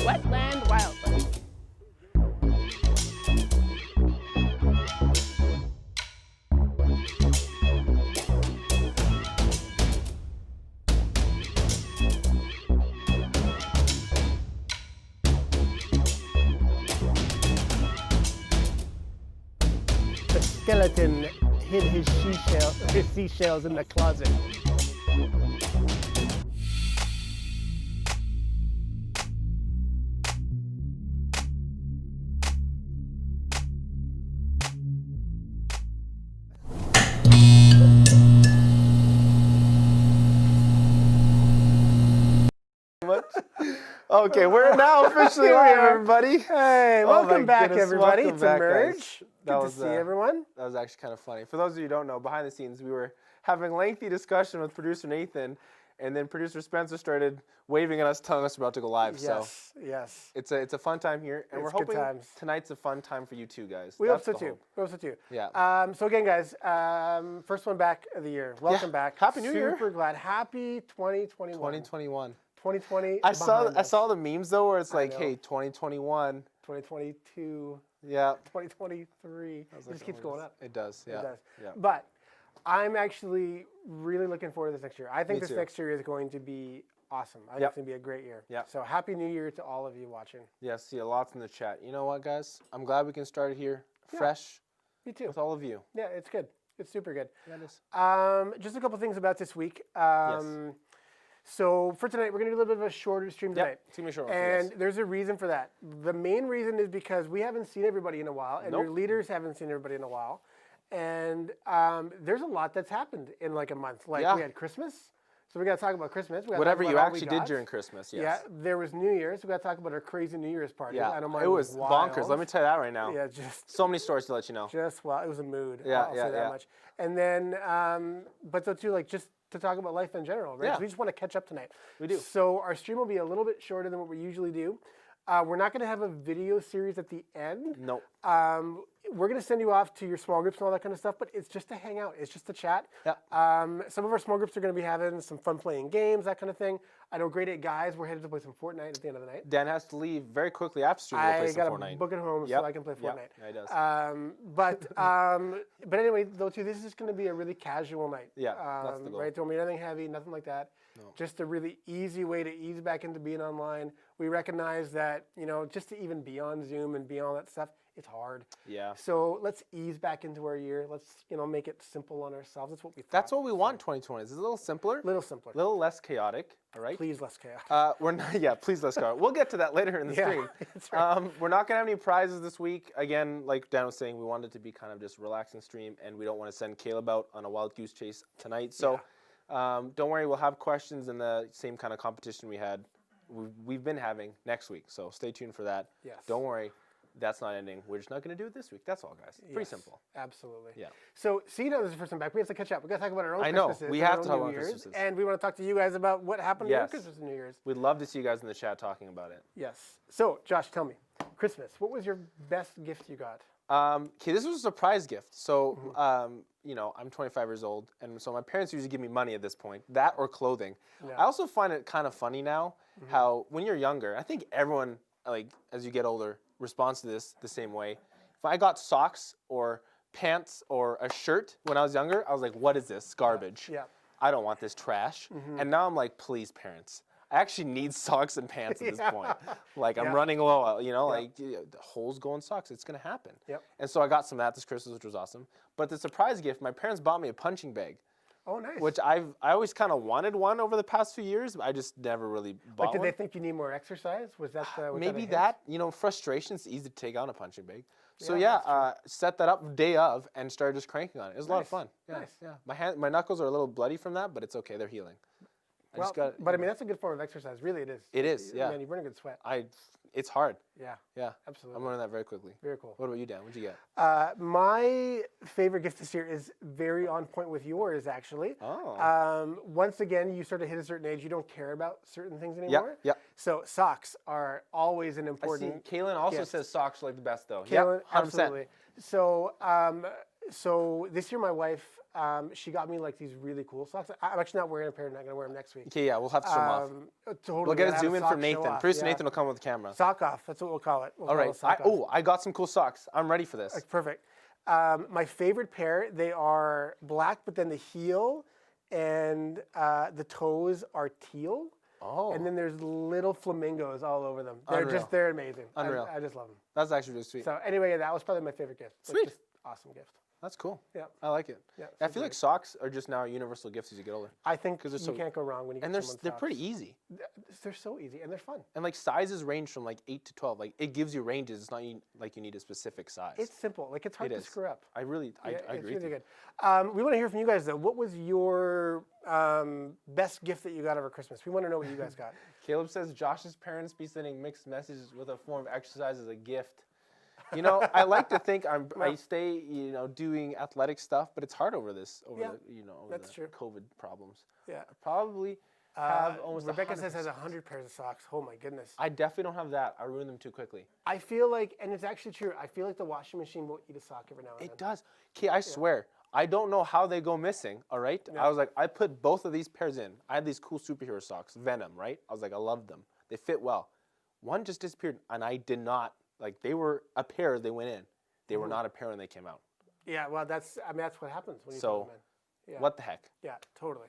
wetland wildlife. The skeleton hid his seashells in the closet. Okay, we're now officially live, everybody. Hey, welcome back, everybody, Welcome to back, Merge. guys. Good to see everyone. That was actually kind of funny. For those of you who don't know, behind the scenes, we were having a lengthy discussion with producer Nathan, and then producer Spencer started waving at us, telling us we're about to go live. Yes, so yes. it's a fun time here, and we're hoping tonight's a fun time for you too, guys. We hope so too. We hope so too. Yeah. So again, guys, first one back of the year. Welcome back. Happy New Year. Super glad. Happy 2021. 2021. 2020. I saw the memes though, where it's like, hey, 2021. 2022. Yeah. 2023. It just keeps going up. It does. Yeah. It does. Yeah. But I'm actually really looking forward to this next year. I think this next year is going to be awesome. I think it's going to be a great year. Yeah. So happy New Year to all of you watching. Yes, see lots in the chat. You know what, guys? I'm glad we can start it here fresh. Me too. With all of you. Yeah, it's good. It's super good. Yeah, it is. Just a couple things about this week. Yes. So for tonight, we're going to do a little bit of a shorter stream tonight. It's going to be short. And there's a reason for that. The main reason is because we haven't seen everybody in a while, and your leaders haven't seen everybody in a while. And there's a lot that's happened in like a month. Like we had Christmas, so we got to talk about Christmas. Whatever you actually did during Christmas, yes. Yeah, there was New Year's. We got to talk about our crazy New Year's party. Yeah, I know it was bonkers. Let me tell you that right now. Yeah, just so many stories to let you know. Just it was a mood. Yeah, I'll say that much. And then, but so too, like just to talk about life in general, right? Yeah. So we just want to catch up tonight. We do. So our stream will be a little bit shorter than what we usually do. We're not going to have a video series at the end. Nope. We're going to send you off to your small groups and all that kind of stuff, but it's just to hang out. It's just to chat. Yeah. Some of our small groups are going to be having some fun playing games, that kind of thing. I know Grade 8 guys, we're headed to play some Fortnite at the end of the night. Dan has to leave very quickly after stream to play some Fortnite. I got to book it home so I can play Fortnite. Yeah, he does. But anyway, though, too, this is just going to be a really casual night. Yeah, that's the goal. Right? Don't be anything heavy, nothing like that. No. Just a really easy way to ease back into being online. We recognize that, just to even be on Zoom and be on that stuff, it's hard. Yeah. So let's ease back into our year. Let's, make it simple on ourselves. That's what we thought. That's what we want 2020. It's a little simpler. Little simpler. A little less chaotic, all right? Please less chaotic. We're not, please less chaotic. We'll get to that later in the stream. That's right. We're not going to have any prizes this week. Again, like Dan was saying, we wanted it to be kind of just a relaxing stream, and we don't want to send Caleb out on a wild goose chase tonight. So don't worry, we'll have questions in the same kind of competition we've been having next week. So stay tuned for that. Yes. Don't worry. That's not ending. We're just not going to do it this week. That's all, guys. Pretty simple. Absolutely. Yeah. So, this is the first time back. We have to catch up. We got to talk about our own Christmases. We have to talk about Christmases. And we want to talk to you guys about what happened during Christmas and New Year's. We'd love to see you guys in the chat talking about it. Yes. So, Josh, tell me, Christmas, what was your best gift you got? Okay, this was a surprise gift. So, I'm 25 years old, and so my parents usually give me money at this point, that or clothing. Yeah. I also find it kind of funny now how when you're younger, I think everyone, as you get older, responds to this the same way. If I got socks or pants or a shirt when I was younger, I was like, what is this? Garbage. Yeah. I don't want this trash. And now I'm like, please, parents. I actually need socks and pants at this point. I'm running low, the holes go in socks. It's going to happen. Yep. And so I got some of that this Christmas, which was awesome. But the surprise gift, my parents bought me a punching bag. Oh, nice. Which I always kind of wanted one over the past few years, but I just never really bought one. Did they think you need more exercise? Was that maybe that? Frustration's easy to take on a punching bag. So set that up day of and started just cranking on it. It was a lot of fun. Yeah, nice. Yeah. My knuckles are a little bloody from that, but it's okay. They're healing. But that's a good form of exercise. Really, it is. It is. Yeah. Man, you burn a good sweat. It's hard. Yeah. Yeah. Absolutely. I'm learning that very quickly. Very cool. What about you, Dan? What'd you get? My favorite gift this year is very on point with yours, actually. Oh. Once again, you sort of hit a certain age, you don't care about certain things anymore. Yeah. So socks are always an important. I see. Kaylin also says socks are like the best, though. Kaylin, 100%. absolutely. So this year, my wife she got me like these really cool socks. I'm actually not wearing a pair, and I'm going to wear them next week. Okay, yeah, we'll have to show them off. Totally. We'll get a Have zoom in sock from Nathan. show off, Producer yeah. Nathan will come with the camera. Sock off. That's what we'll call it. All right. I got some cool socks. I'm ready for this. Perfect. My favorite pair, they are black, but then the heel and the toes are teal. Oh. And then there's little flamingos all over them. They're amazing. Unreal. I just love them. That's actually really sweet. So anyway, that was probably my favorite gift. Sweet. Just awesome gift. That's cool. Yeah. I like it. Yeah. I feel like socks are just now universal gifts as you get older. I think you can't go wrong when you get someone socks. They're pretty easy. They're so easy and they're fun. And like sizes range from like 8 to 12. Like it gives you ranges. It's not like you need a specific size. It's simple. Like it's hard to screw up. I agree. It's really good. We want to hear from you guys though. What was your best gift that you got over Christmas? We want to know what you guys got. Caleb says Josh's parents be sending mixed messages with a form of exercise as a gift. You know, I like to think I stay, doing athletic stuff, but it's hard over the COVID problems. Yeah. I probably have almost Rebecca says has 100 pairs of socks. Oh my goodness. I definitely don't have that. I ruin them too quickly. I feel like, and it's actually true, I feel like the washing machine will eat a sock every now and then. It does. Okay, I swear. I don't know how they go missing, all right? Yeah. I was like, I put both of these pairs in. I had these cool superhero socks, Venom, right? I was like, I loved them. They fit well. One just disappeared, and I did not. Like, they were a pair as they went in. They were not a pair when they came out. Yeah, well, that's what happens when you put them in. Yeah. What the heck? Yeah, totally.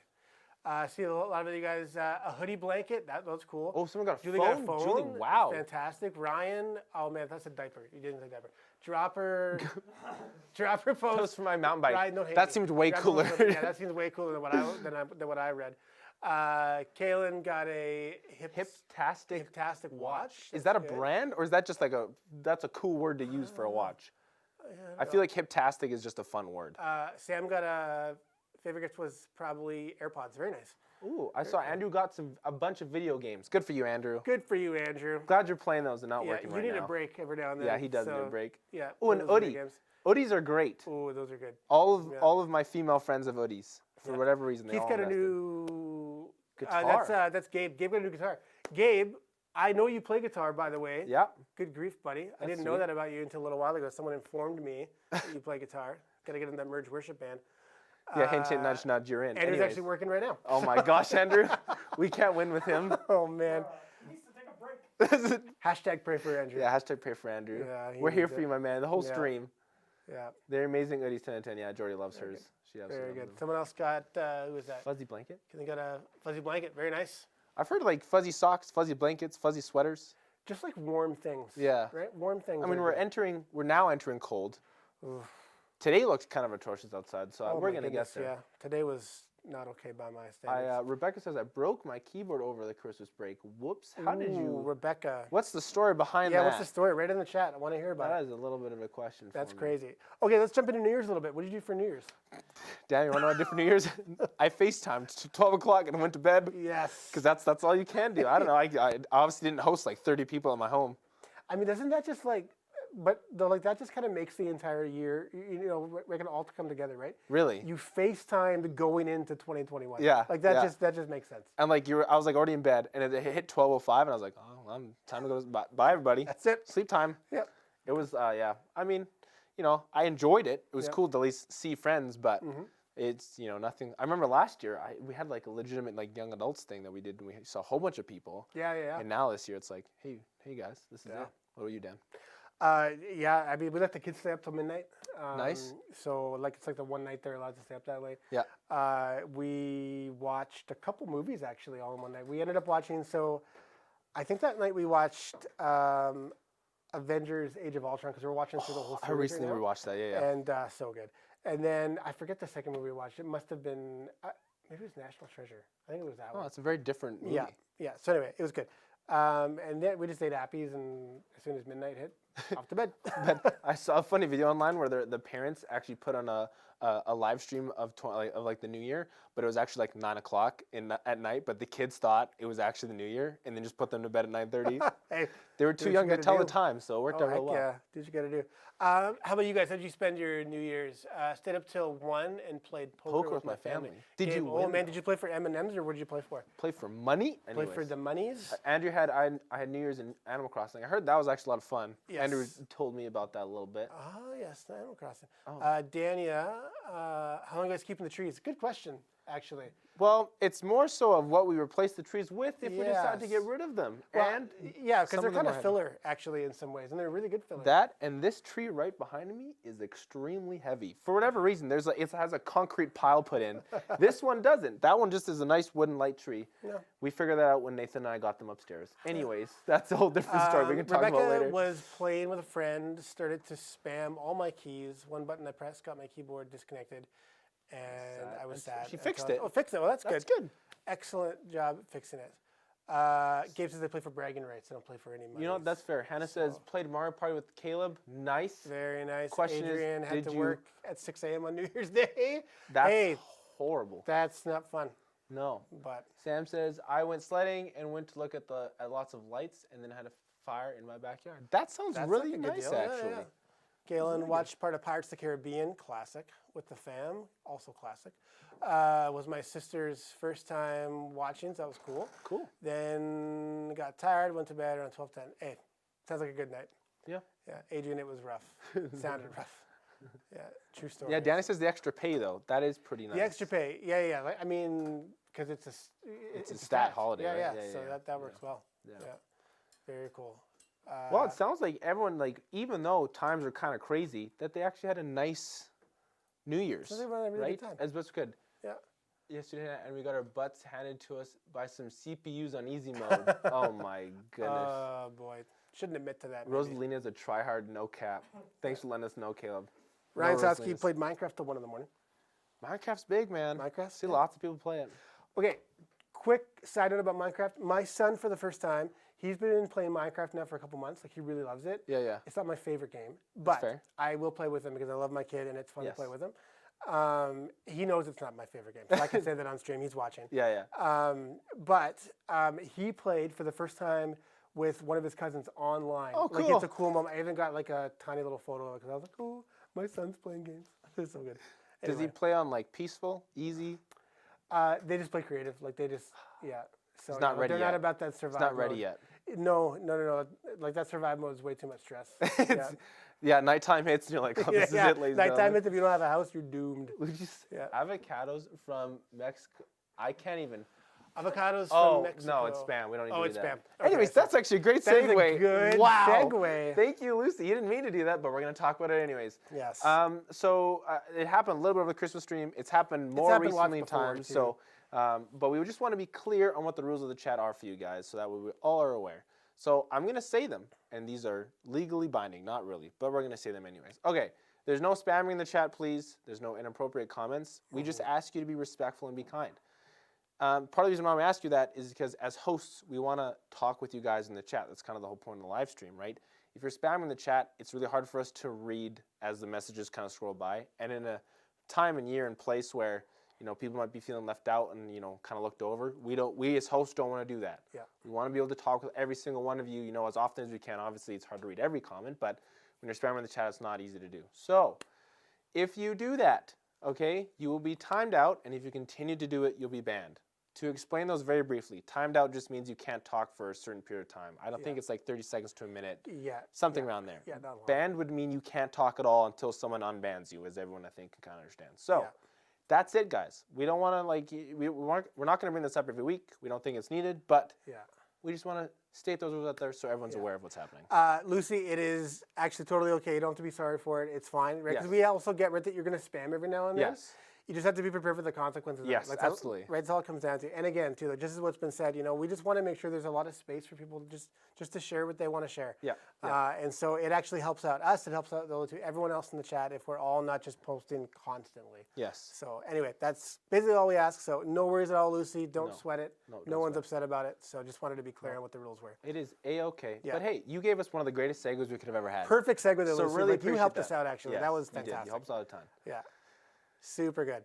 See a lot of you guys, a hoodie blanket, that was cool. Oh, someone got a Julie phone? got a phone. Julie, wow. Fantastic. Ryan, oh man, that's a diaper. You didn't say diaper. Dropper post. That was for my mountain bike. Ryan, that seemed way cooler. Yeah, that seems way cooler than what I read. Kaylin got a Hiptastic watch. Is that a brand, or is that just like that's a cool word to use for a watch? I feel like Hiptastic is just a fun word. Sam got a favorite gift was probably AirPods. Very nice. Ooh, I saw Andrew got a bunch of video games. Good for you, Andrew. Good for you, Andrew. Glad you're playing those and not working right now. You need a break every now and then. Yeah, he does need a break. Yeah. Oh, and Oodie. Oodies are great. Oh, those are good. All of my female friends have Oodies. For whatever reason, they all got a new guitar. That's Gabe. Gabe got a new guitar. Gabe, I know you play guitar, by the way. Yeah. Good grief, buddy. I didn't know that about you until a little while ago. Someone informed me that you play guitar. Got to get in that Merge Worship band. Yeah, hint, hint, nudge, nudge, you're in. Andrew's actually working right now. Oh my gosh, Andrew. We can't win with him. Oh, man. He needs to take a break. Hashtag pray for Andrew. Yeah, hashtag pray for Andrew. Yeah, we're here for you, my man. The whole stream. Yeah. They're amazing Oodies 10 and 10. Yeah, Jordy loves hers. She Very good. Someone else got, who was that? Fuzzy blanket. They got a fuzzy blanket. Very nice. I've heard like fuzzy socks, fuzzy blankets, fuzzy sweaters. Just like warm things. Yeah. Right? Warm things. I mean, we're now entering cold. Oof. Today looks kind of atrocious outside, so we're going to get there. Yeah, today was not okay by my standards. Rebecca says, I broke my keyboard over the Christmas break. Whoops. How did you? Rebecca. What's the story behind that? Yeah, what's the story? Right in the chat. I want to hear about it. That is a little bit of a question That's crazy. Okay, let's jump into New Year's a little bit. What did you do for New Year's? Dan, you want to know what I did for New Year's? I FaceTimed to 12 o'clock and went to bed. Yes. Because that's all you can do. I don't know. I obviously didn't host like 30 people in my home. I mean, doesn't that just like... But that just kind of makes the entire year, we can all come together, right? Really? You FaceTimed going into 2021. Yeah. Like that just makes sense. And like I was like already in bed, and it hit 12:05, and I was like, oh, time to go. Bye, everybody. That's it. Sleep time. Yep. It was yeah. I mean, I enjoyed it. It was cool to at least see friends, but it's nothing. I remember last year we had like a legitimate like young adults thing that we did, and we saw a whole bunch of people. Yeah. And now this year it's like, hey guys, this is it. What are you, Dan? Yeah, I mean, we let the kids stay up till midnight. Nice. So, it's like the one night they're allowed to stay up that late. Yeah. We watched a couple movies, actually, all in one night. We ended up watching, I think that night we watched Avengers Age of Ultron, because we were watching through the whole series. I recently rewatched that, yeah. And so good. And then, I forget the second movie we watched. It must have been, maybe it was National Treasure. I think it was that one. Oh, it's a very different movie. Yeah. So anyway, it was good. And then we just ate appies, and as soon as midnight hit, off to bed. I saw a funny video online where the parents actually put on a live stream of the New Year, but it was actually like 9 o'clock at night. But the kids thought it was actually the New Year, and then just put them to bed at 9:30. Hey, they were too young to tell the time, so it worked out real well. Yeah, did you got to do? How about you guys? How did you spend your New Year's? Stayed up till 1 and played poker with my family. Did you win? Oh man, did you play for M&Ms or what did you play for? Play for money. Play for the monies. Andrew I had New Year's in Animal Crossing. I heard that was actually a lot of fun. Yeah. Andrew told me about that a little bit. Oh, yes, Animal Crossing. Oh. Dania, how long are you guys keeping the trees? Good question, actually. Well, it's more so of what we replace the trees with if we decide to get rid of them. Well, and yeah, because they're kind of filler, actually, in some ways, and they're really good filler. That and this tree right behind me is extremely heavy. For whatever reason, it has a concrete pile put in. This one doesn't. That one just is a nice wooden light tree. Yeah. We figured that out when Nathan and I got them upstairs. Anyways, that's a whole different story. We can talk about later. Rebecca was playing with a friend, started to spam all my keys. One button I pressed got my keyboard disconnected. And I was sad. She fixed it. Oh, fixed it. Well, that's good. That's good. Excellent job at fixing it. Gabe says they play for bragging rights. They don't play for any money. You know what? That's fair. Hannah says, played Mario Party with Caleb. Nice. Very nice. Question Adrian is, had to work at 6 a.m. on New Year's Day. That's horrible. That's not fun. No. But Sam says, I went sledding and went to look at lots of lights and then had a fire in my backyard. That sounds really nice, actually. Yeah. Galen watched part of Pirates of the Caribbean, classic, with the fam, also classic. Was my sister's first time watching, so that was cool. Cool. Then got tired, went to bed around 12:10. Hey, sounds like a good night. Yeah. Yeah, Adrian, it was rough. Sounded rough. Yeah, true story. Yeah, Danny says the extra pay, though. That is pretty nice. The extra pay, yeah. Like, I mean, because it's a stat holiday, yeah, right? Yeah, so that works well. Yeah. Very cool. Well, it sounds like everyone, even though times are kind of crazy, that they actually had a nice New Year's, so they had a really good time. As best good. Yeah. Yesterday, and we got our butts handed to us by some CPUs on easy mode. Oh my goodness. Oh boy, shouldn't admit to that. Rosalina's a tryhard, no cap. Thanks for letting us know, Caleb. Ryan Sosky played Minecraft till 1 in the morning. Minecraft's big, man. Minecraft. See lots of people play it. Okay, quick side note about Minecraft. My son, for the first time, he's been playing Minecraft now for a couple months. Like, he really loves it. Yeah. It's not my favorite game, but I will play with him because I love my kid and it's fun to play with him. He knows it's not my favorite game, so I can say that on stream. He's watching. Yeah. But he played for the first time with one of his cousins online. Oh, cool. Like, it's a cool moment. I even got like a tiny little photo of it because I was like, oh, my son's playing games. It's so good. Anyway. Does he play on peaceful, easy? They just play creative. Like, they just, yeah. So it's not ready they're yet. not about that survival It's not ready yet. No. Like, that survival mode is way too much stress. Nighttime hits and you're like, oh, this is it, ladies and nighttime hits, if you don't have a house, you're doomed. Avocados from Mexico. I can't even. Avocados from Mexico. No, it's spam. We don't need to do it's that. Spam. Okay, Anyways, that's actually a great segue. That is a good segue. Thank you, Lucy. You didn't mean to do that, but we're going to talk about it anyways. Yes. So it happened a little bit over the Christmas stream. It's happened more recently in time. So, but we just want to be clear on what the rules of the chat are for you guys so that way we all are aware. So I'm going to say them, and these are legally binding, not really, but we're going to say them anyways. Okay, there's no spamming in the chat, please. There's no inappropriate comments. We just ask you to be respectful and be kind. Part of the reason why we ask you that is because as hosts, we want to talk with you guys in the chat. That's kind of the whole point of the live stream, right? If you're spamming the chat, it's really hard for us to read as the messages kind of scroll by. And in a time and year and place where people might be feeling left out and kind of looked over, we as hosts don't want to do that. Yeah. We want to be able to talk with every single one of you, as often as we can. Obviously, it's hard to read every comment, but when you're spamming the chat, it's not easy to do. So, if you do that, okay, you will be timed out, and if you continue to do it, you'll be banned. To explain those very briefly, timed out just means you can't talk for a certain period of time. I don't think it's like 30 seconds to a minute. Yeah. Something around there. Yeah, not long. Banned would mean you can't talk at all until someone unbans you, as everyone I think can kind of understand. So, that's it, guys. We don't want to we're not going to bring this up every week. We don't think it's needed, but we just want to state those rules out there so everyone's aware of what's happening. Lucy, it is actually totally okay. You don't have to be sorry for it. It's fine, right? Because we also get rid that you're going to spam every now and then. Yes. You just have to be prepared for the consequences. Yes, absolutely. Right, that's all it comes down to. And again, too, just as what's been said, we just want to make sure there's a lot of space for people just to share what they want to share. Yeah. And so it actually helps out us. It helps out everyone else in the chat if we're all not just posting constantly. Yes. So anyway, that's basically all we ask. So no worries at all, Lucy. Don't sweat it. No one's upset about it. So just wanted to be clear on what the rules were. It is A-okay. Yeah. But hey, you gave us one of the greatest segues we could have ever had. Perfect segue there, so Lucy. Really you helped us out, actually. Yes, that was fantastic. You did. You helped us out a ton. Yeah. Super good.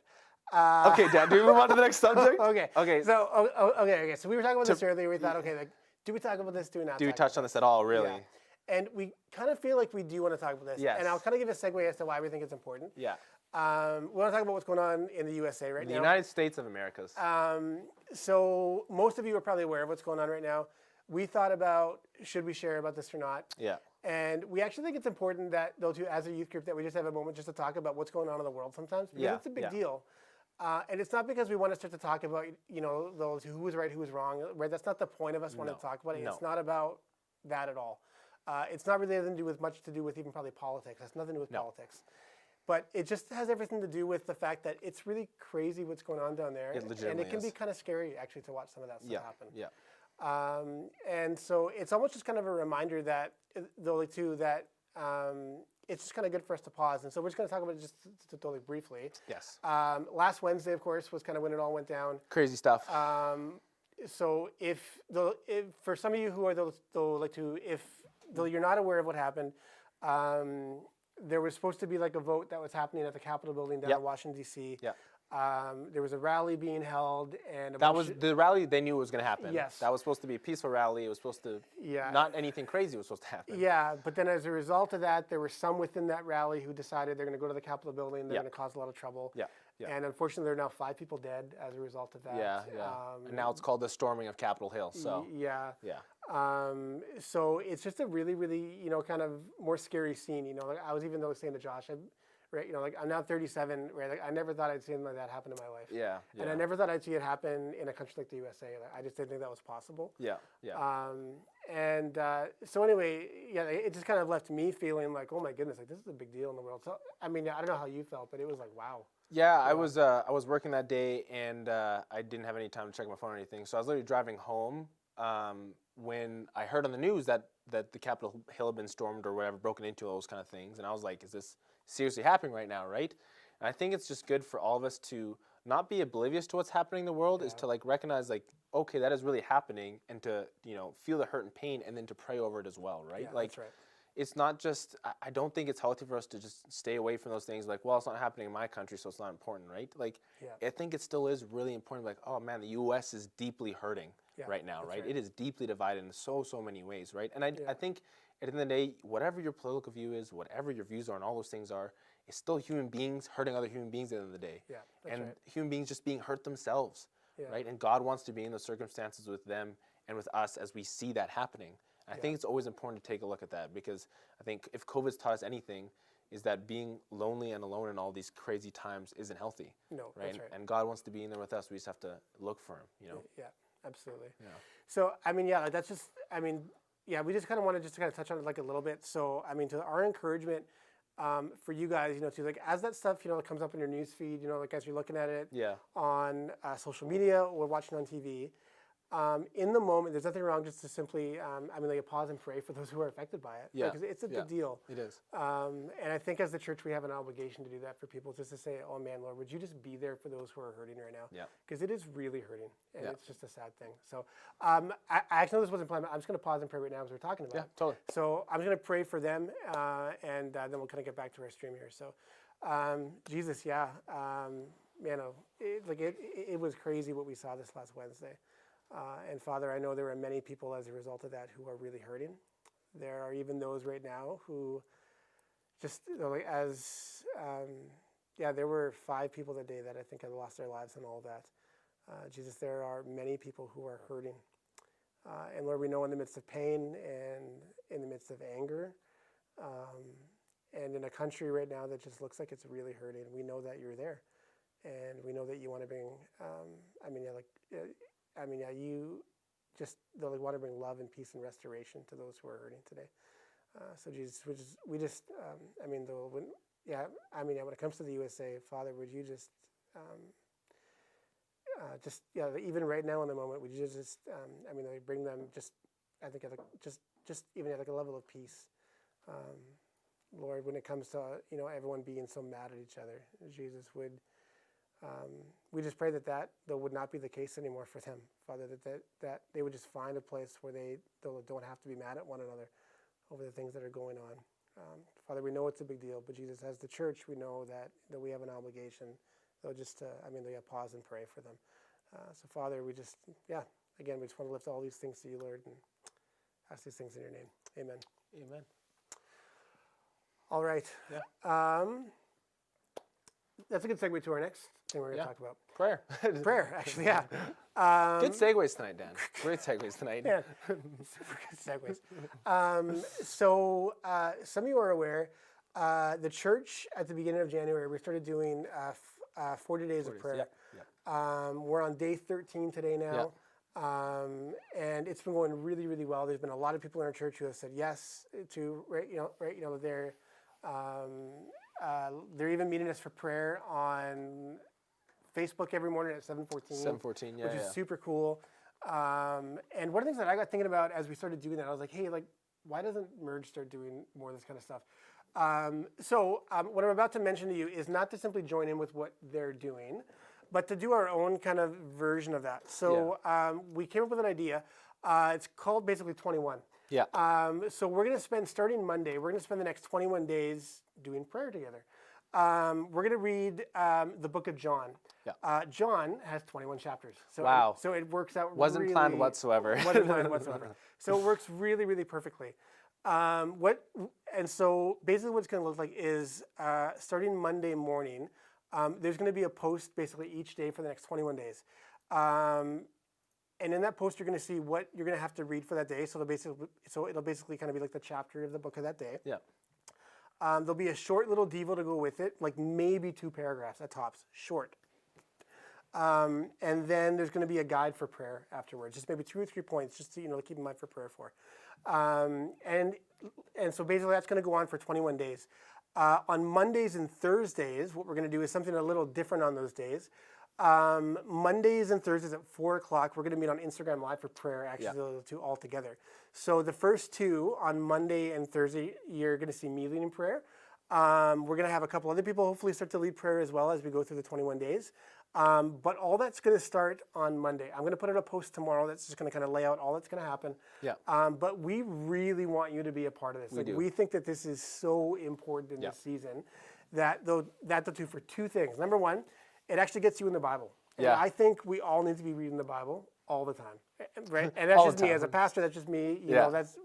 Okay, Dan, do we move on to the next subject? Okay. So, So we were talking about this earlier. We thought, do we talk about this? Do we not? Do we touch on this at all, really? Yeah. And we kind of feel like we do want to talk about this. Yes. And I'll kind of give a segue as to why we think it's important. Yeah. We want to talk about what's going on in the USA right now. The United States of Americas. So most of you are probably aware of what's going on right now. We thought about, should we share about this or not? Yeah. And we actually think it's important that, though, too, as a youth group, that we just have a moment just to talk about what's going on in the world sometimes, because it's a big deal. And it's not because we want to start to talk about, those who was right, who was wrong. Right? That's not the point of us wanting to talk about it. No. It's not about that at all. It's not really anything to do with much to do with even probably politics. That's nothing to do with politics. But it just has everything to do with the fact that it's really crazy what's going on down there. It legitimately and it can be is. kind of scary, actually, to watch some of that stuff happen. Yeah. And so it's almost just kind of a reminder that, though, too, that it's just kind of good for us to pause. And so we're just going to talk about it just totally briefly. Yes. Last Wednesday, of course, was kind of when it all went down. Crazy stuff. So if for some of you who are though you're not aware of what happened, there was supposed to be like a vote that was happening at the Capitol building down in Washington, D.C. Yeah. There was a rally being held, and that was the rally they knew was going to happen. Yes. That was supposed to be a peaceful rally. It was supposed to not anything crazy was supposed to happen. Yeah, but then as a result of that, there were some within that rally who decided they're going to go to the Capitol building. They're going to cause a lot of trouble. Yeah. Yeah. And unfortunately, there are now 5 people dead as a result of that. Yeah, yeah. And now it's called the storming of Capitol Hill. So yeah. So it's just a really, really, kind of more scary scene. Like I was even saying to Josh, right, I'm now 37. Right, like I never thought I'd see something like that happen in my life. Yeah. And I never thought I'd see it happen in a country like the USA. Like, I just didn't think that was possible. Yeah. So anyway, it just kind of left me feeling like, oh my goodness, like this is a big deal in the world. So I mean, I don't know how you felt, but it was like, wow. Yeah, I was working that day, and I didn't have any time to check my phone or anything. So I was literally driving home when I heard on the news that the Capitol Hill had been stormed or whatever, broken into, all those kind of things. And I was like, is this seriously happening right now, right? And I think it's just good for all of us to not be oblivious to what's happening in the world, is to like recognize like, okay, that is really happening, and to feel the hurt and pain, and then to pray over it as well, right? Yeah, like, that's right. It's not just, I don't think it's healthy for us to just stay away from those things like, well, it's not happening in my country, so it's not important, right? Like, I think it still is really important, like, oh man, the U.S. is deeply hurting right now, right? It is deeply divided in so many ways, right? And I think at the end of the day, whatever your political view is, whatever your views are, and all those things are, it's still human beings hurting other human beings at the end of the day. Yeah, and human beings just being hurt themselves, right? And God wants to be in those circumstances with them and with us as we see that happening. I think it's always important to take a look at that, because I think if COVID's taught us anything, is that being lonely and alone in all these crazy times isn't healthy. No, right? That's right. And God wants to be in there with us. We just have to look for Him, Yeah, absolutely. Yeah. So, I mean, that's just, we just kind of want to just kind of touch on it like a little bit. So, I mean, to our encouragement for you guys, to like, as that stuff, comes up in your news feed, like as you're looking at it on social media or watching on TV, in the moment, there's nothing wrong just to simply, like pause and pray for those who are affected by it. Yeah. Because it's a big deal. It is. And I think as the church, we have an obligation to do that for people, just to say, oh man, Lord, would you just be there for those who are hurting right now? Yeah. Because it is really hurting, and it's just a sad thing. So I actually know this wasn't planned. I'm just going to pause and pray right now as we're talking about it. Yeah, totally. So I'm going to pray for them, and then we'll kind of get back to our stream here. So Jesus, it was crazy what we saw this last Wednesday. And Father, I know there are many people as a result of that who are really hurting. There are even those right now who just, there were 5 people that day that I think had lost their lives and all that. Jesus, there are many people who are hurting. And Lord, we know in the midst of pain and in the midst of anger, and in a country right now that just looks like it's really hurting, we know that you're there. And we know that you want to bring, you just want to bring love and peace and restoration to those who are hurting today. So Jesus, when it comes to the USA, Father, would you even right now in the moment, would you just, bring them even at like a level of peace. Lord, when it comes to, everyone being so mad at each other, Jesus, we just pray that would not be the case anymore for them, Father, that they would just find a place where they don't have to be mad at one another over the things that are going on. Father, we know it's a big deal, but Jesus, as the church, we know that we have an obligation, pause and pray for them. So Father, we just want to lift all these things to you, Lord, and ask these things in your name. Amen. Amen. All right. Yeah. That's a good segue to our next thing we're going to talk about. Prayer. Prayer, actually, yeah. Good segues tonight, Dan. Great segues tonight. Yeah, super good segues. So some of you are aware, the church at the beginning of January, we started doing 40 days of prayer. We're on day 13 today now. And it's been going really, really well. There's been a lot of people in our church who have said yes to, they're even meeting us for prayer on Facebook every morning at 7:14. 7:14, which is super cool. And one of the things that I got thinking about as we started doing that, I was like, hey, why doesn't Merge start doing more of this kind of stuff? What I'm about to mention to you is not to simply join in with what they're doing, but to do our own kind of version of that. So we came up with an idea. It's called basically 21. Yeah. So we're going to spend, starting Monday, we're going to spend the next 21 days doing prayer together. We're going to read the book of John. Yeah. John has 21 chapters. So wow. So it works out Wasn't planned whatsoever. Wasn't planned whatsoever. So it works really, really perfectly. And so basically what it's going to look like is starting Monday morning, there's going to be a post basically each day for the next 21 days. And in that post, you're going to see what you're going to have to read for that day. So it'll basically kind of be like the chapter of the book of that day. Yeah. There'll be a short little devo to go with it, like maybe 2 paragraphs at tops, short. And then there's going to be a guide for prayer afterwards, just maybe 2 or 3 points, just to keep in mind for prayer for. And so basically that's going to go on for 21 days. On Mondays and Thursdays, what we're going to do is something a little different on those days. Mondays and Thursdays at 4 o'clock, we're going to meet on Instagram Live for prayer, actually the 2 all together. So the first 2 on Monday and Thursday, you're going to see me leading prayer. We're going to have a couple other people hopefully start to lead prayer as well as we go through the 21 days. But all that's going to start on Monday. I'm going to put out a post tomorrow that's just going to kind of lay out all that's going to happen. Yeah. But we really want you to be a part of this. We think that this is so important in this season that they'll do for 2 things. Number 1, it actually gets you in the Bible. And I think we all need to be reading the Bible all the time, right? And that's just me as a pastor. That's just me. You know, that's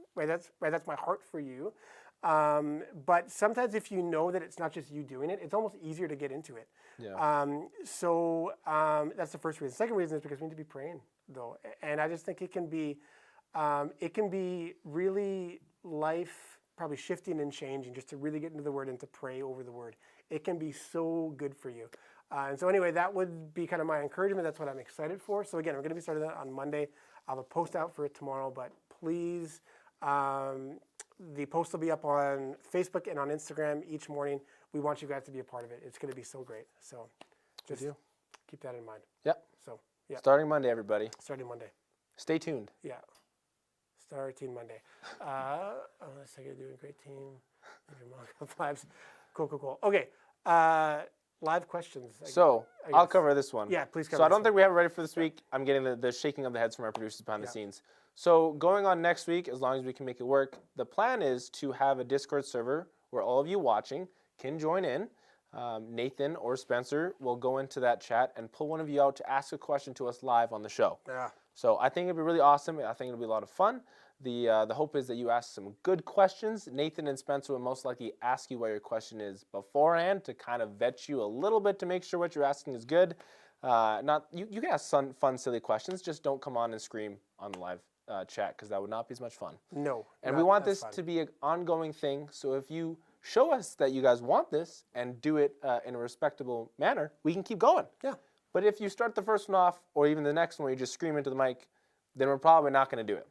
my heart for you. But sometimes if you know that it's not just you doing it, it's almost easier to get into it. Yeah. That's the first reason. Second reason is because we need to be praying, though, and I just think it can be really life probably shifting and changing just to really get into the Word and to pray over the Word. It can be so good for you. And so anyway, that would be kind of my encouragement. That's what I'm excited for. So again, we're going to be starting that on Monday. I'll have a post out for it tomorrow, but please, the post will be up on Facebook and on Instagram each morning. We want you guys to be a part of it. It's going to be so great. So just keep that in mind. Yep. So starting Monday, everybody. Starting Monday. Stay tuned. Yeah. Starting Monday. Let's say you're doing a great team. Vibes. Cool. Okay. Live questions. So I'll cover this one. Yeah, please cover. So I don't think we have it ready for this week. I'm getting the shaking of the heads from our producers behind the scenes. So going on next week, as long as we can make it work, the plan is to have a Discord server where all of you watching can join in. Nathan or Spencer will go into that chat and pull one of you out to ask a question to us live on the show. Yeah. So I think it'll be really awesome. I think it'll be a lot of fun. The hope is that you ask some good questions. Nathan and Spencer will most likely ask you what your question is beforehand to kind of vet you a little bit to make sure what you're asking is good. You can ask some fun, silly questions. Just don't come on and scream on the live chat because that would not be as much fun. No. And we want this to be an ongoing thing. So if you show us that you guys want this and do it in a respectable manner, we can keep going. Yeah. But if you start the first one off or even the next one where you just scream into the mic, then we're probably not going to do it.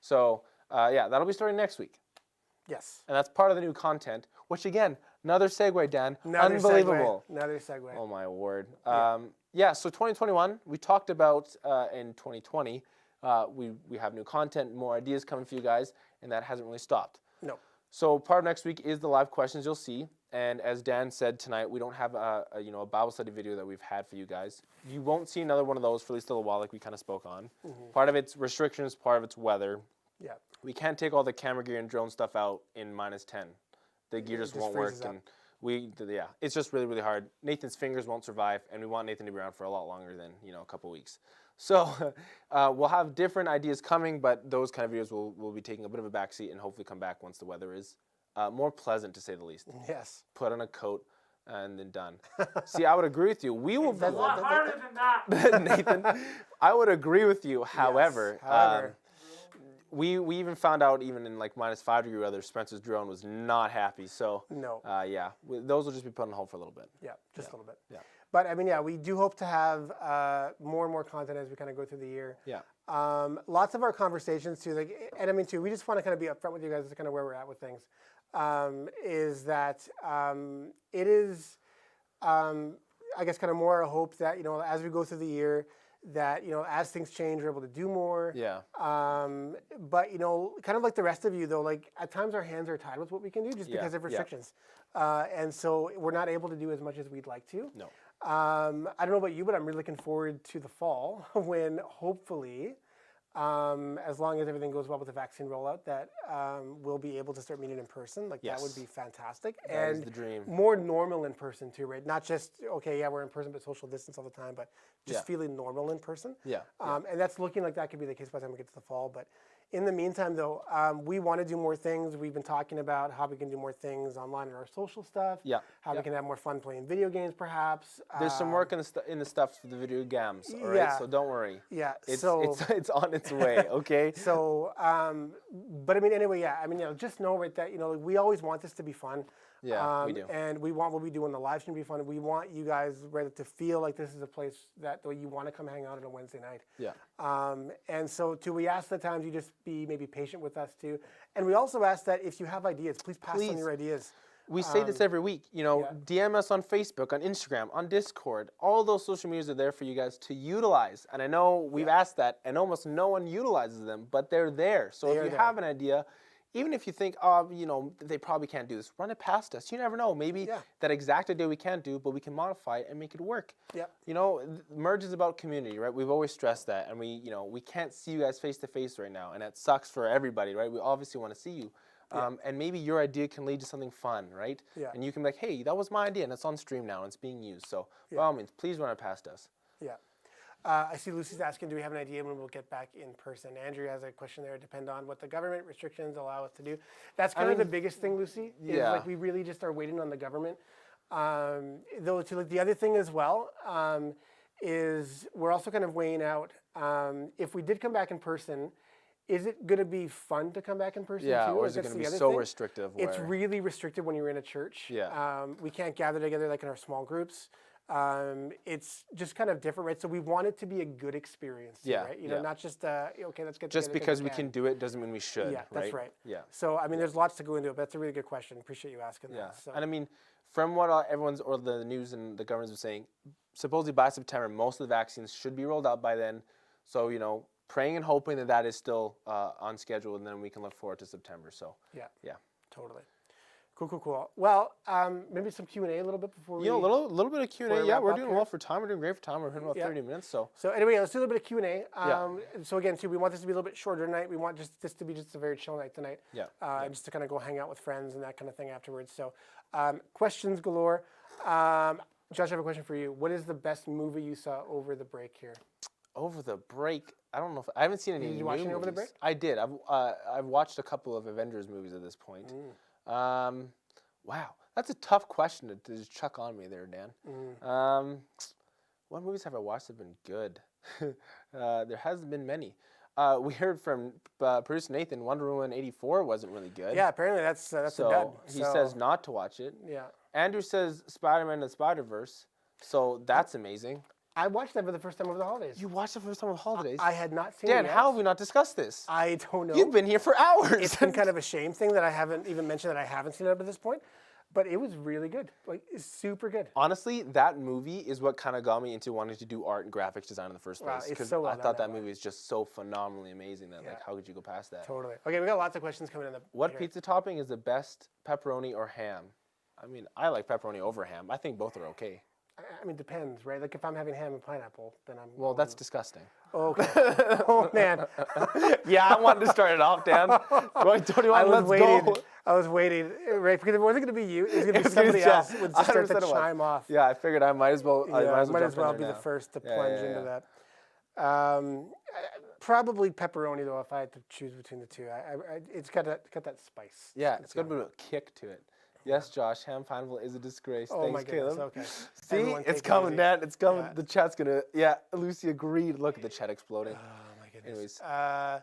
So, that'll be starting next week. Yes. And that's part of the new content, which, again, another segue, Dan. Unbelievable. Another segue. Oh, my word. So 2021, we talked about in 2020, we have new content, more ideas coming for you guys, and that hasn't really stopped. No. So part of next week is the live questions you'll see. And as Dan said tonight, we don't have a Bible study video that we've had for you guys. You won't see another one of those for at least a little while, like we kind of spoke on. Mm-hmm. Part of it's restrictions, part of it's weather. Yeah. We can't take all the camera gear and drone stuff out in -10. The gear just won't work, and it's just really, really hard. Nathan's fingers won't survive, and we want Nathan to be around for a lot longer than a couple weeks. So we'll have different ideas coming, but those kind of videos will be taking a bit of a backseat and hopefully come back once the weather is more pleasant, to say the least. Yes. Put on a coat, and then done. See, I would agree with you. We will. A lot harder than that. Nathan, I would agree with you. However, we even found out even in like -5-degree weather, Spencer's drone was not happy. So no. Yeah, those will just be put on hold for a little bit. Yeah, just a little bit. Yeah. But I mean, yeah, we do hope to have more and more content as we kind of go through the year. Yeah. Lots of our conversations too, and I mean too, we just want to kind of be upfront with you guys as to kind of where we're at with things. Is that it is, I guess, kind of more a hope that, as we go through the year, that, as things change, we're able to do more. Yeah. But, kind of like the rest of you, though, like at times our hands are tied with what we can do just because of restrictions. And so we're not able to do as much as we'd like to. No. I don't know about you, but I'm really looking forward to the fall when hopefully, as long as everything goes well with the vaccine rollout, that we'll be able to start meeting in person. Like that would be fantastic. That is the dream. More normal in person too, right? Not just, okay, yeah, we're in person, but social distance all the time, but just feeling normal in person. Yeah. And that's looking like that could be the case by the time we get to the fall. But in the meantime, though, we want to do more things. We've been talking about how we can do more things online in our social stuff. Yeah. How we can have more fun playing video games, perhaps. There's some work in the stuff for the video games, all right? So don't worry. Yeah. It's on its way, okay? So, but I mean, anyway, yeah. I mean, just know right that we always want this to be fun. Yeah, we do. And we want what we do on the live stream to be fun. We want you guys to feel like this is a place that you want to come hang out on a Wednesday night. Yeah. And so too, we ask the times you just be maybe patient with us too. And we also ask that if you have ideas, please pass on your ideas. We say this every week, DM us on Facebook, on Instagram, on Discord. All those social medias are there for you guys to utilize. And I know we've asked that, and almost no one utilizes them, but they're there. So if you have an idea, even if you think, they probably can't do this, run it past us. You never know. Maybe that exact idea we can't do, but we can modify it and make it work. Yeah. Merge is about community, right? We've always stressed that, and we can't see you guys face to face right now, and that sucks for everybody, right? We obviously want to see you. And maybe your idea can lead to something fun, right? Yeah. And you can be like, hey, that was my idea, and it's on stream now, and it's being used. So by all means, please run it past us. Yeah. I see Lucy's asking, do we have an idea when we'll get back in person? Andrew has a question there. Depend on what the government restrictions allow us to do. That's kind of the biggest thing, Lucy. Is like we really just are waiting on the government. Though, the other thing as well is we're also kind of weighing out if we did come back in person. Is it going to be fun to come back in person too? Or is it going to be so restrictive? It's really restricted when you're in a church. Yeah. We can't gather together like in our small groups. It's just kind of different, right? So we want it to be a good experience, right? Not just okay, let's get just because we can do it doesn't mean we should. Yeah, that's right. Yeah. So I mean, there's lots to go into it, but that's a really good question. Appreciate you asking that. So. And I mean, from what the news and the government's been saying, supposedly by September, most of the vaccines should be rolled out by then. So praying and hoping that is still on schedule, and then we can look forward to September. So yeah, totally. Cool. Well, maybe some Q&A a little bit before we... a little bit of Q&A. Yeah, we're doing well for time. We're doing great for time. We're hitting about 30 minutes. So anyway, let's do a little bit of Q&A. So again, too, we want this to be a little bit shorter tonight. We want this to be just a very chill night tonight. Just to kind of go hang out with friends and that kind of thing afterwards. So questions galore. Josh, I have a question for you. What is the best movie you saw over the break here? Over the break, I don't know if I haven't seen any. Did you watch any over the break? I did. I've watched a couple of Avengers movies at this point. Wow, that's a tough question to just chuck on me there, Dan. What movies have I watched that have been good? There hasn't been many. We heard from producer Nathan, Wonder Woman 84 wasn't really good. Yeah, apparently that's a dud. He says not to watch it. Yeah. Andrew says Spider-Man and the Spider-Verse. So that's amazing. I watched that for the first time over the holidays. You watched it for the first time over the holidays? I had not seen it Dan, yet. how have we not discussed this? I don't know. You've been here for hours. It's been kind of a shame thing that I haven't even mentioned that I haven't seen it up at this point. But it was really good. Like, it's super good. Honestly, that movie is what kind of got me into wanting to do art and graphics design in the first place. Because so well I thought that movie is just so phenomenally amazing that, like, how could you go past that? Totally. Okay, we got lots of questions coming in. What pizza topping is the best, pepperoni or ham? I mean, I like pepperoni over ham. I think both are okay. I mean, depends, right? Like, if I'm having ham and pineapple, then I'm... Well, that's disgusting. Okay. Oh, man. Yeah, I wanted to start it off, Dan. Don't you want to go? I was waiting, right? Because it wasn't going to be you. It was going to be somebody else who would just start to chime off. Yeah, I figured I might as well be the first to plunge into that. Probably pepperoni, though, if I had to choose between the two. It's got that spice. Yeah, it's got a bit of a kick to it. Yes, Josh, ham pineapple is a disgrace. Oh Thanks, my goodness. Caleb. Okay. See, Everyone it's take it coming, easy. Dan. It's coming. Yeah. The chat's gonna. Yeah, Lucy agreed. Look at the chat exploding. Oh my goodness. Anyways.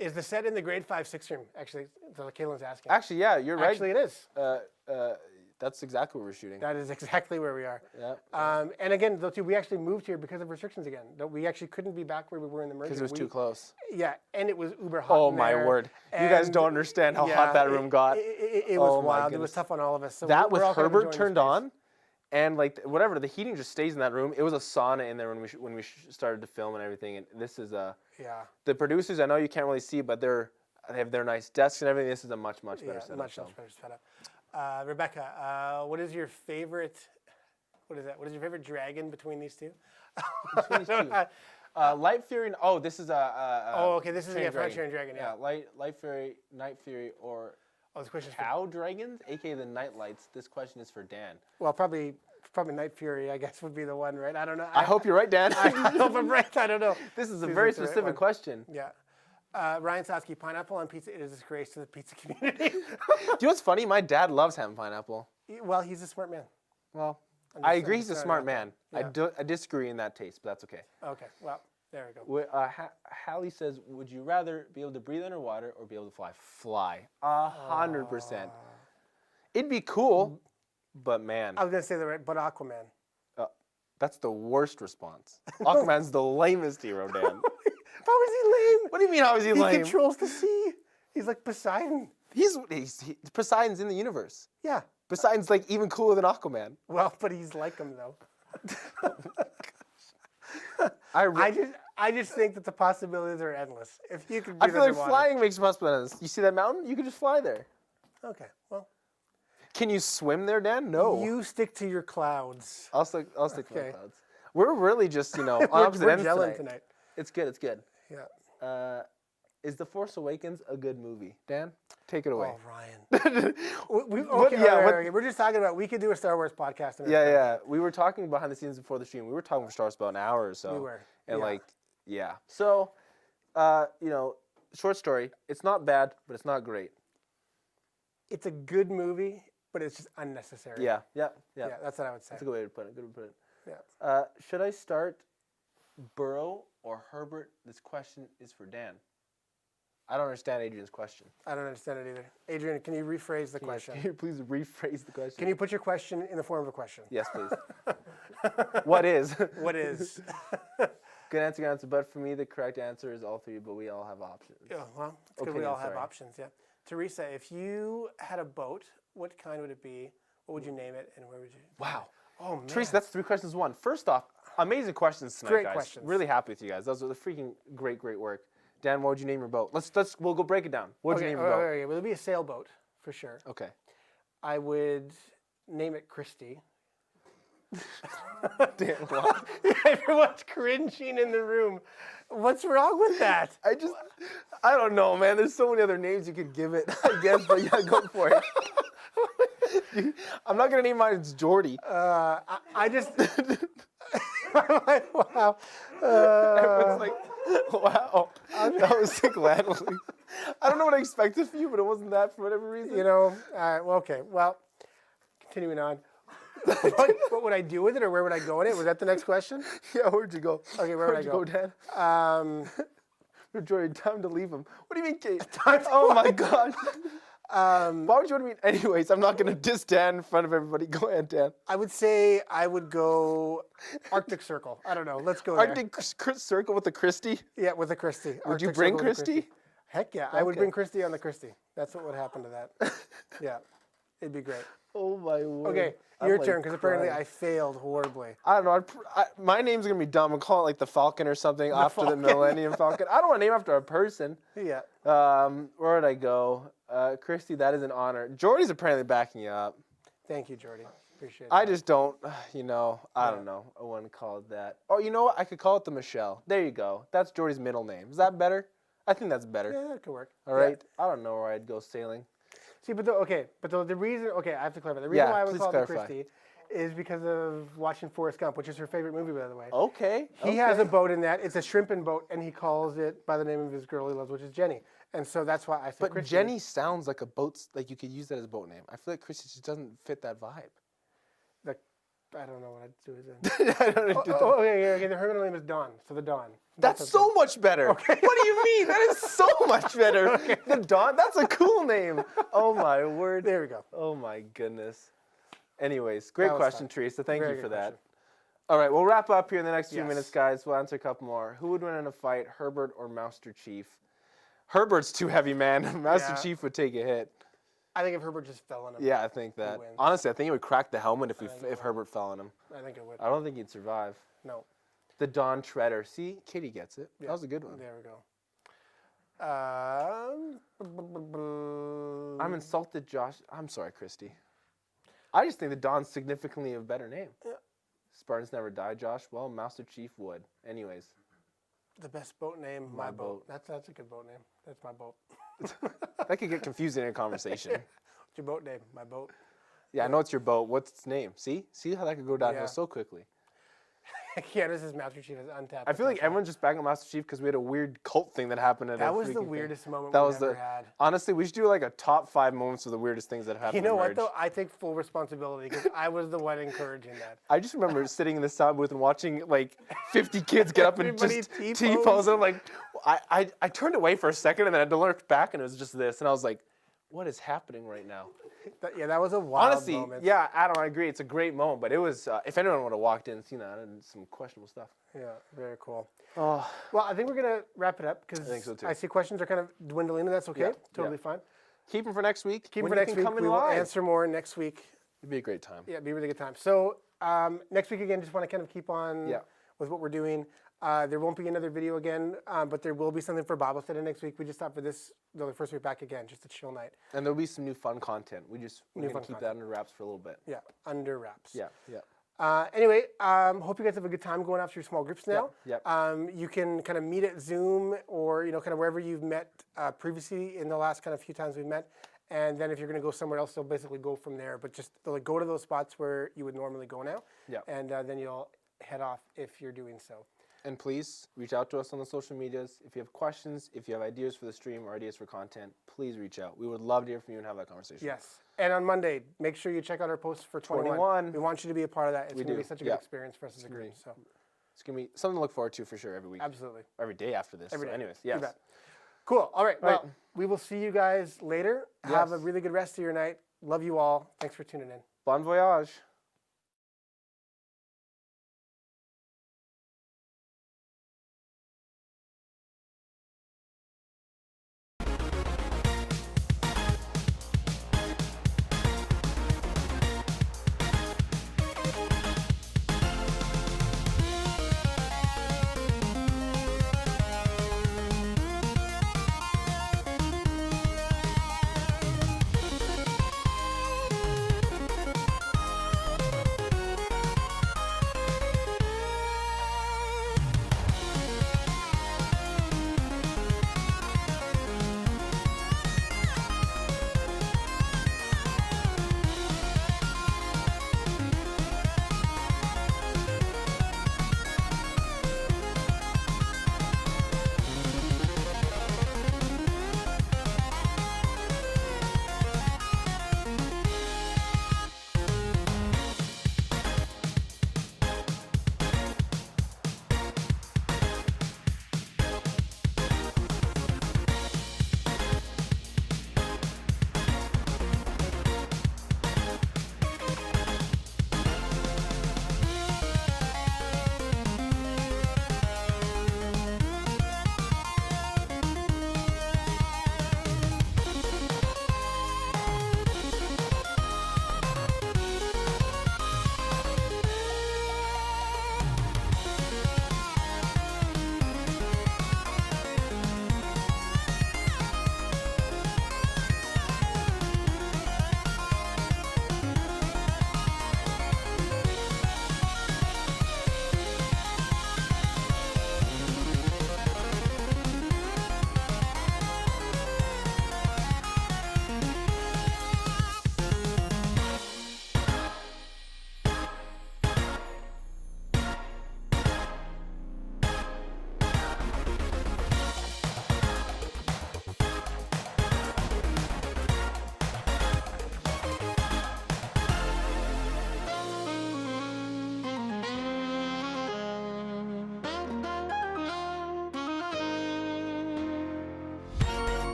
Is the set in the grade 5-6 room? Actually, Caitlin's asking. Actually, yeah, you're right. Actually, it is. That's exactly what we're shooting. That is exactly where we are. Yeah. And again, though, too, we actually moved here because of restrictions again. We actually couldn't be back where we were in the merger. Because it was too close. Yeah, and it was uber hot. Oh in my there, word! You guys and don't understand how yeah, hot that room got. It was Oh my wild. It goodness. was tough on all of us. So That we're with all kind of Herbert enjoying the turned space. on, and like whatever, the heating just stays in that room. It was a sauna in there when we started to film and everything. And this is Yeah. the producers. I know you can't really see, but they have their nice desks and everything. This is a much better setup. Much better setup. Rebecca, what is your favorite? What is that? What is your favorite dragon between these two? Between these two. Light Fury. Oh, this is a. Oh, okay. This is Trained Trained Dragon. Yeah, Light Fury, Night Fury, or this question is Cow Dragons, aka the Night Lights. This question is for Dan. well, probably Night Fury, I guess, would be the one, right? I don't know. I hope you're right, Dan. I hope I'm right. I don't know. This is a Please very look the right specific one. question. Yeah. Ryan Sosky, pineapple on pizza is a disgrace to the pizza community. Do you know what's funny? My dad loves ham and pineapple. Well, he's a smart man. Well, just I saying, agree he's a sorry smart about man. Yeah. I disagree in that taste, but that's okay. Okay. Well, there we go. Hallie says, would you rather be able to breathe underwater or be able to fly? Fly. 100%. It'd be cool, but man. I was gonna say the right, but Aquaman. That's the worst response. Aquaman's the lamest hero, Dan. How is he lame? What do you mean, how is he lame? He controls the sea. He's like Poseidon. Poseidon's in the universe. Yeah. Poseidon's like even cooler than Aquaman. Well, but he's like him though. I just think that the possibilities are endless. If you could. I feel like underwater. flying makes possibilities. You see that mountain? You can just fly there. Okay. Well. Can you swim there, Dan? No. You stick to your clouds. I'll stick to my Okay. clouds. We're really just, on opposite we're ends gelling tonight. tonight. It's good. It's good. Yeah. Is The Force Awakens a good movie? Dan, take it away. Oh, Ryan. Okay, we're just talking about, we could do a Star Wars podcast. Yeah. We were talking behind the scenes before the stream. We were talking for Star Wars about an hour or so. We were. And yeah. So, short story. It's not bad, but it's not great. It's a good movie, but it's just unnecessary. Yeah. Yeah, that's what I would say. That's a good way to put it. Yeah. Should I start Burrow or Herbert? This question is for Dan. I don't understand Adrian's question. I don't understand it either. Adrian, can you rephrase the question? Can you please rephrase the question? Can you put your question in the form of a question? Yes, please. What is? What is? Good answer, but for me, the correct answer is all three, but we all have options. Yeah, well, it's good we all have options, yeah. Teresa, if you had a boat, what kind would it be? What would you name it, and where would you? Wow. Oh, man. Teresa, that's 3 questions in 1. First off, amazing questions tonight, Great guys. questions. Really happy with you guys. Those are the freaking great work. Dan, what would you name your boat? We'll go break it down. What would you name your boat? Okay, well, it'll be a sailboat, for sure. Okay. I would name it Christy. Dan, what? Everyone's cringing in the room. What's wrong with that? I don't know, man. There's so many other names you could give it, I guess, but yeah, go for it. I'm not going to name mine Jordy. I just... Wow. Everyone's like, wow. That was gladly. I don't know what I expected from you, but it wasn't that for whatever reason. Okay. Well, continuing on. What would I do with it, or where would I go in it? Was that the next question? Yeah, where'd you go? Okay, where would I go, Dan? Jordy, time to leave him. What do you mean, Kate? Oh my God. Why would you want to meet? Anyways, I'm not going to diss Dan in front of everybody. Go ahead, Dan. I would say I would go Arctic Circle. I don't know. Let's go there. Arctic Circle with the Christie? Yeah, with the Christie. Would you bring Christie? Heck yeah. I would bring Christie on the Christie. That's what would happen to that. Yeah. It'd be great. Oh my word. Okay, your turn, because apparently I failed horribly. I don't know. My name's going to be dumb. I'm calling it like the Falcon or something after the Millennium Falcon. I don't want to name after a person. Yeah. Where would I go? Christy, that is an honor. Jordy's apparently backing you up. Thank you, Jordy. Appreciate it. I just don't, I don't know. I wouldn't call it that. Oh, you know what? I could call it the Michelle. There you go. That's Jordy's middle name. Is that better? I think that's better. Yeah, that could work. All right. I don't know where I'd go sailing. See, the reason, I have to clarify. The reason why I would call it the Christie is because of watching Forrest Gump, which is her favorite movie, by the way. Okay. He has a boat in that. It's a shrimping boat, and he calls it by the name of his girl he loves, which is Jenny. And so that's why I said But Christy. Jenny sounds like a boat, like you could use that as a boat name. I feel like Christy just doesn't fit that vibe. I don't know what I'd do with it. I don't know. Okay. Her middle name is Dawn, so the Dawn. That's so much better. Okay. What do you mean? That is so much better. Okay. The Dawn, that's a cool name. Oh, my word. There we go. Oh, my goodness. Anyways, great question, Teresa. Thank you for that. Question. All right, we'll wrap up here in the next few Yes. minutes, guys. We'll answer a couple more. Who would win in a fight, Herbert or Master Chief? Herbert's too heavy, man. Master Chief would take a hit. I think if Herbert just fell on him. Yeah, I think that. Honestly, I think he would crack the helmet if Herbert fell on him. I think it would. I don't think he'd survive. No. The Dawn Treader. See, Kitty gets it. Yeah. That was a good one. There we go. I'm insulted, Josh. I'm sorry, Christy. I just think the Dawn's significantly a better name. Yeah. Spartans never die, Josh. Well, Master Chief would. Anyways. The best boat name, My my boat. boat. That's a good boat name. That's my boat. That could get confusing in a conversation. What's your boat name? My boat. Yeah, I know it's your boat. What's its name? See how that could go downhill Yeah. so quickly. Candace's Master Chief is untapped. I feel like everyone's just backing up Master Chief because we had a weird cult thing that happened at that was the weirdest moment we've ever had. Honestly, we should do like a top 5 moments of the weirdest things that happened. You know in what marriage. though? I take full responsibility because I was the one encouraging that. I just remember sitting in the sound booth and watching like 50 kids get up and Everybody just T-pose. T-pose. And I'm like, I turned away for a second and then I had to look back and it was just this. And I was like, what is happening right now? That was a wild Honestly, moment. yeah, Adam, I agree. It's a great moment, but it was, if anyone would have walked in and seen that, and some questionable stuff. Yeah, very cool. Oh, Well, I think we're going to wrap it up because I think so, too. I see questions are kind of dwindling, and that's okay. Yeah, Totally yeah. fine. keep them for next week. Keep them when for you next can week. come in We will live. answer more next week. It'd be a great time. Yeah, it'd be a really good time. So next week, again, just want to kind of keep on with what we're doing. There won't be another video again, but there will be something for Bible study next week. We just thought for this, the first week back again, just a chill night. And there'll be some new fun content. We're going to keep that under wraps for a little bit. Yeah, under wraps. Yeah, yeah. Anyway, hope you guys have a good time going after your small groups now. Yep. You can kind of meet at Zoom or, kind of wherever you've met previously in the last kind of few times we've met. And then if you're going to go somewhere else, they'll basically go from there. But just go to those spots where you would normally go now. Yeah. And then you'll head off if you're doing so. And please reach out to us on the social medias. If you have questions, if you have ideas for the stream or ideas for content, please reach out. We would love to hear from you and have that conversation. Yes. And on Monday, make sure you check out our posts for 21. We want you to be a part of that. It's going to be such a good experience for us as a group. So it's going to be something to look forward to for sure every week. Absolutely. Every day after this. Every day. Anyways, yes. You bet. Cool. All right. Well, we will see you guys later. Have a really good rest of your night. Love you all. Thanks for tuning in. Bon voyage.